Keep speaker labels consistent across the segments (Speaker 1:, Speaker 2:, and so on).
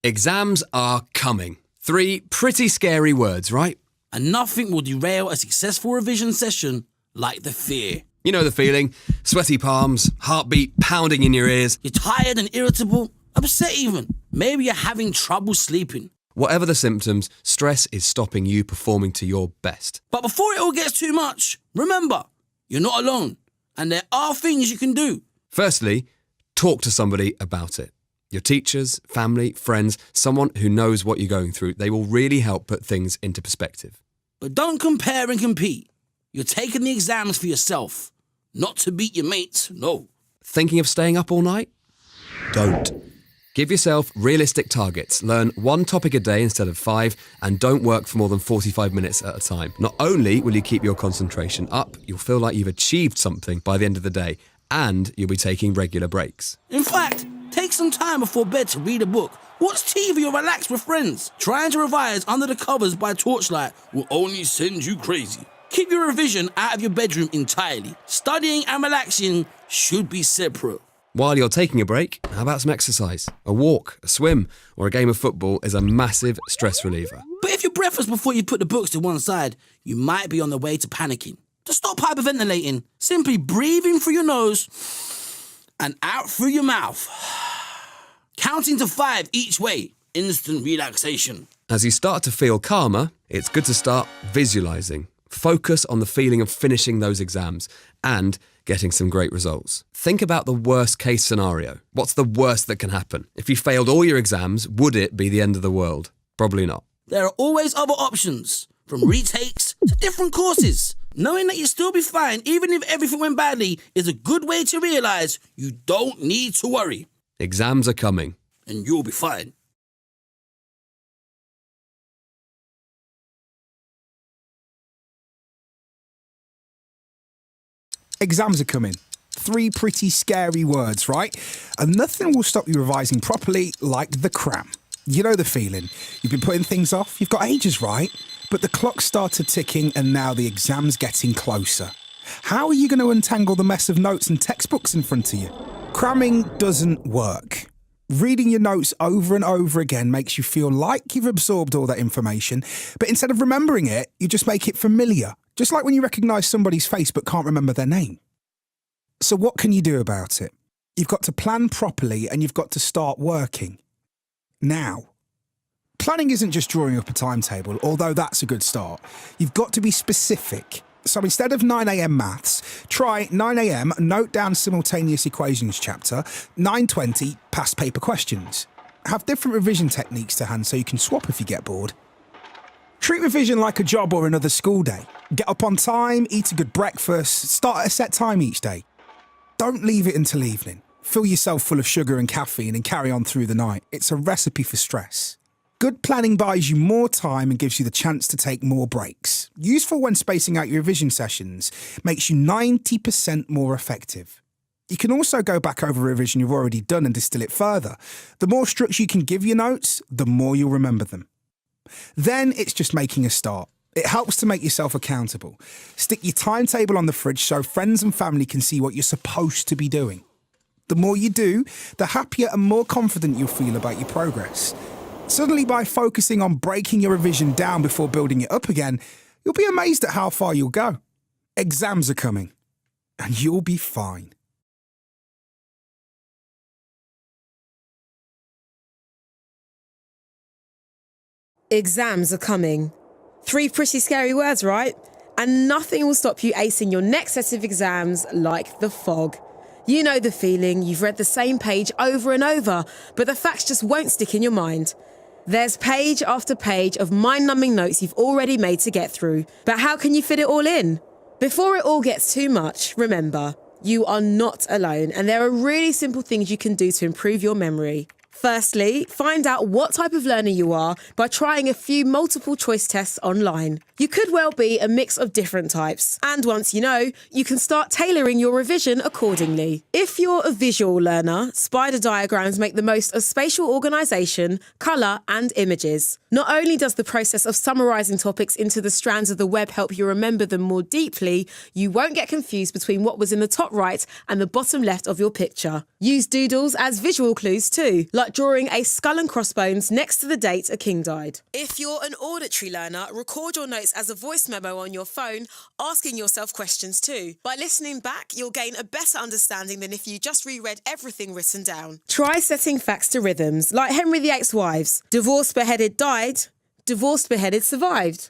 Speaker 1: Exams are coming. 3 pretty scary words, right?
Speaker 2: And nothing will derail a successful revision session like the fear.
Speaker 1: You know the feeling. Sweaty palms, heartbeat pounding in your ears.
Speaker 2: You're tired and irritable, upset even. Maybe you're having trouble sleeping.
Speaker 1: Whatever the symptoms, stress is stopping you performing to your best.
Speaker 2: But before it all gets too much, remember, you're not alone. And there are things you can do.
Speaker 1: Firstly, talk to somebody about it. Your teachers, family, friends, someone who knows what you're going through. They will really help put things into perspective.
Speaker 2: But don't compare and compete. You're taking the exams for yourself, not to beat your mates, no.
Speaker 1: Thinking of staying up all night? Don't. Give yourself realistic targets. Learn 1 topic a day instead of 5, and don't work for more than 45 minutes at a time. Not only will you keep your concentration up, you'll feel like you've achieved something by the end of the day, and you'll be taking regular breaks.
Speaker 2: In fact, take some time before bed to read a book, watch TV or relax with friends. Trying to revise under the covers by torchlight will only send you crazy. Keep your revision out of your bedroom entirely. Studying and relaxing should be separate.
Speaker 1: While you're taking a break, how about some exercise? A walk, a swim, or a game of football is a massive stress reliever.
Speaker 2: But if you're breathless before you put the books to one side, you might be on the way to panicking. To stop hyperventilating, simply breathe in through your nose and out through your mouth. Counting to 5 each way. Instant relaxation.
Speaker 1: As you start to feel calmer, it's good to start visualizing. Focus on the feeling of finishing those exams and getting some great results. Think about the worst case scenario. What's the worst that can happen? If you failed all your exams, would it be the end of the world? Probably not.
Speaker 2: There are always other options, from retakes to different courses. Knowing that you'll still be fine, even if everything went badly, is a good way to realise you don't need to worry.
Speaker 1: Exams are coming.
Speaker 2: And you'll be fine.
Speaker 3: Exams are coming. 3 pretty scary words, right? And nothing will stop you revising properly like the cram. You know the feeling. You've been putting things off. You've got ages, right? But the clock started ticking and now the exam's getting closer. How are you going to untangle the mess of notes and textbooks in front of you? Cramming doesn't work. Reading your notes over and over again makes you feel like you've absorbed all that information, but instead of remembering it, you just make it familiar. Just like when you recognise somebody's face but can't remember their name. So what can you do about it? You've got to plan properly and you've got to start working. Now. Planning isn't just drawing up a timetable, although that's a good start. You've got to be specific. So instead of 9 a.m. maths, try 9 a.m. note down simultaneous equations chapter, 9:20 past paper questions. Have different revision techniques to hand so you can swap if you get bored. Treat revision like a job or another school day. Get up on time, eat a good breakfast, start at a set time each day. Don't leave it until evening. Fill yourself full of sugar and caffeine and carry on through the night. It's a recipe for stress. Good planning buys you more time and gives you the chance to take more breaks. Useful when spacing out your revision sessions, makes you 90% more effective. You can also go back over a revision you've already done and distill it further. The more structure you can give your notes, the more you'll remember them. Then it's just making a start. It helps to make yourself accountable. Stick your timetable on the fridge so friends and family can see what you're supposed to be doing. The more you do, the happier and more confident you'll feel about your progress. Suddenly, by focusing on breaking your revision down before building it up again, you'll be amazed at how far you'll go. Exams are coming, and you'll be fine.
Speaker 4: Exams are coming. 3 pretty scary words, right? And nothing will stop you acing your next set of exams like the fog. You know the feeling, you've read the same page over and over, but the facts just won't stick in your mind. There's page after page of mind-numbing notes you've already made to get through, but how can you fit it all in? Before it all gets too much, remember, you are not alone, and there are really simple things you can do to improve your memory. Firstly, find out what type of learner you are by trying a few multiple choice tests online. You could well be a mix of different types, and once you know, you can start tailoring your revision accordingly. If you're a visual learner, spider diagrams make the most of spatial organisation, colour and images. Not only does the process of summarising topics into the strands of the web help you remember them more deeply, you won't get confused between what was in the top right and the bottom left of your picture. Use doodles as visual clues too, like like drawing a skull and crossbones next to the date a king died. If you're an auditory learner, record your notes as a voice memo on your phone, asking yourself questions too. By listening back, you'll gain a better understanding than if you just reread everything written down. Try setting facts to rhythms, like Henry VIII's wives. Divorced, beheaded, died. Divorced, beheaded, survived.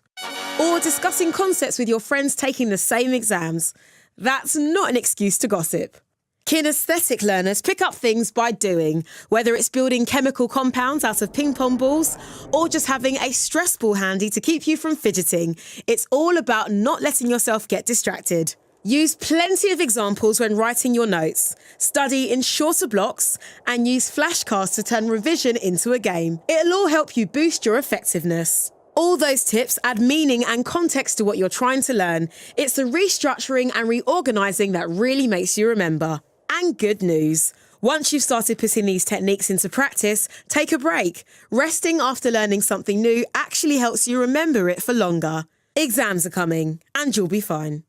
Speaker 4: Or discussing concepts with your friends taking the same exams. That's not an excuse to gossip. Kinesthetic learners pick up things by doing, whether it's building chemical compounds out of ping pong balls or just having a stress ball handy to keep you from fidgeting. It's all about not letting yourself get distracted. Use plenty of examples when writing your notes. Study in shorter blocks and use flashcards to turn revision into a game. It'll all help you boost your effectiveness. All those tips add meaning and context to what you're trying to learn. It's the restructuring and reorganising that really makes you remember. And good news. Once you've started putting these techniques into practice, take a break. Resting after learning something new actually helps you remember it for longer. Exams are coming, and you'll be fine.